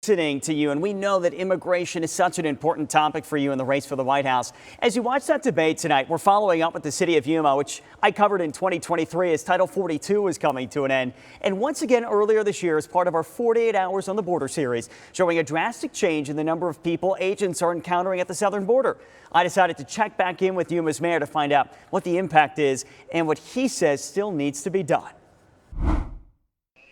Listening to you, and we know that immigration is such an important topic for you in the race for the White House. As you watch that debate tonight, we're following up with the city of Yuma, which I covered in 2023 as Title 42 is coming to an end. And once again earlier this year as part of our 48 Hours on the Border series, showing a drastic change in the number of people agents are encountering at the southern border. I decided to check back in with Yuma's mayor to find out what the impact is and what he says still needs to be done.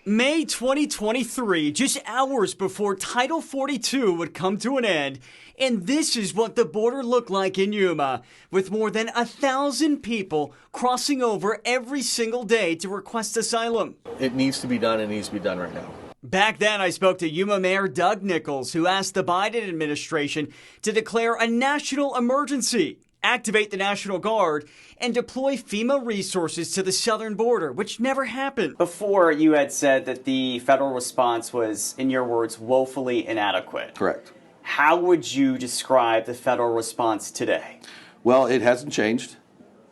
May 2023, just hours before Title 42 would come to an end, and this is what the border looked like in Yuma, with more than 1,000 people crossing over every single day to request asylum. It needs to be done. It needs to be done right now. Back then, I spoke to Yuma Mayor Doug Nicholls, who asked the Biden administration to declare a national emergency, activate the National Guard, and deploy FEMA resources to the southern border, which never happened. Before, you had said that the federal response was, in your words, woefully inadequate. Correct. How would you describe the federal response today? Well, it hasn't changed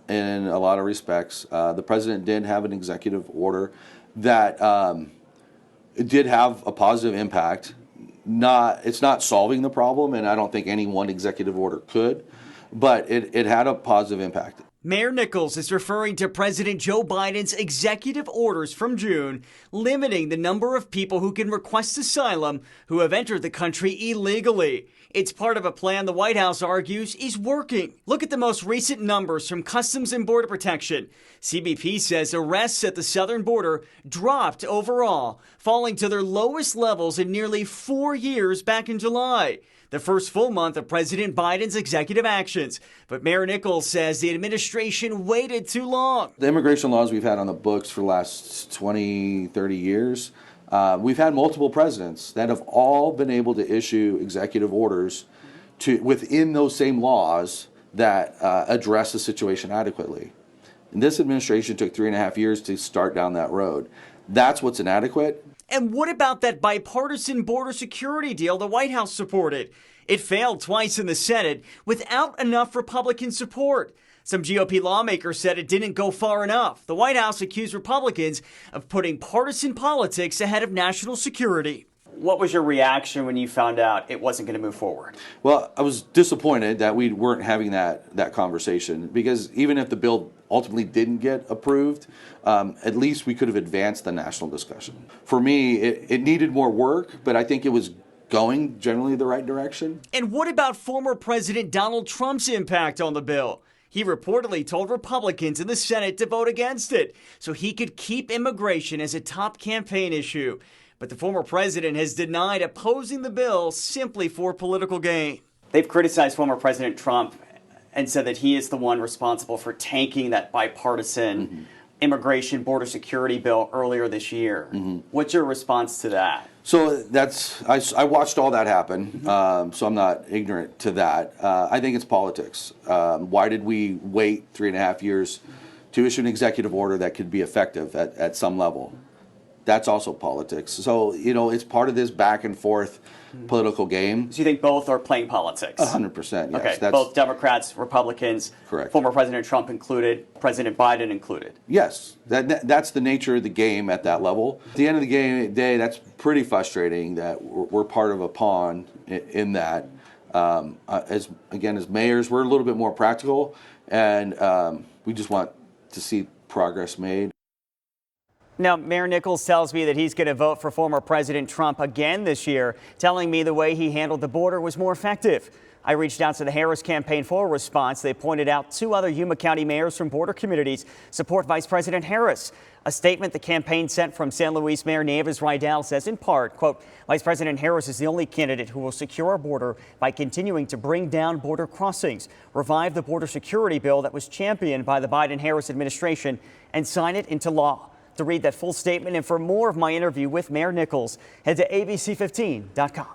in a lot of respects. The president did have an executive order that it did have a positive impact. It's not solving the problem, and I don't think any one executive order could, but it had a positive impact. Mayor Nicholls is referring to President Joe Biden's executive orders from June, limiting the number of people who can request asylum who have entered the country illegally. It's part of a plan the White House argues is working. Look at the most recent numbers from Customs and Border Protection. CBP says arrests at the southern border dropped overall, falling to their lowest levels in nearly 4 years back in July, the first full month of President Biden's executive actions. But Mayor Nicholls says the administration waited too long. The immigration laws we've had on the books for the last 20, 30 years, we've had multiple presidents that have all been able to issue executive orders within those same laws that address the situation adequately. And this administration took 3.5 years to start down that road. That's what's inadequate. And what about that bipartisan border security deal the White House supported? It failed twice in the Senate without enough Republican support. Some GOP lawmakers said it didn't go far enough. The White House accused Republicans of putting partisan politics ahead of national security. What was your reaction when you found out it wasn't going to move forward? Well, I was disappointed that we weren't having that conversation, because even if the bill ultimately didn't get approved, at least we could have advanced the national discussion. For me, it needed more work, but I think it was going generally the right direction. And what about former President Donald Trump's impact on the bill? He reportedly told Republicans in the Senate to vote against it so he could keep immigration as a top campaign issue. But the former president has denied opposing the bill simply for political gain. They've criticized former President Trump and said that he is the one responsible for tanking that bipartisan immigration border security bill earlier this year. What's your response to that? So I watched all that happen, so I'm not ignorant to that. I think it's politics. Why did we wait 3.5 years to issue an executive order that could be effective at some level? That's also politics. So, it's part of this back and forth political game. So you think both are playing politics? 100%, yes. Okay, both Democrats, Republicans, correct. Former President Trump included, President Biden included. Yes, that's the nature of the game at that level. At the end of the day, that's pretty frustrating that we're part of a pawn in that. As mayors, we're a little bit more practical, and we just want to see progress made. Now, Mayor Nicholls tells me that he's going to vote for former President Trump again this year, telling me the way he handled the border was more effective. I reached out to the Harris campaign for a response. They pointed out 2 other Yuma County mayors from border communities support Vice President Harris. A statement the campaign sent from San Luis Mayor Nieves Rydell says in part, quote, Vice President Harris is the only candidate who will secure our border by continuing to bring down border crossings, revive the border security bill that was championed by the Biden-Harris administration, and sign it into law. To read that full statement and for more of my interview with Mayor Nicholls, head to ABC15.com.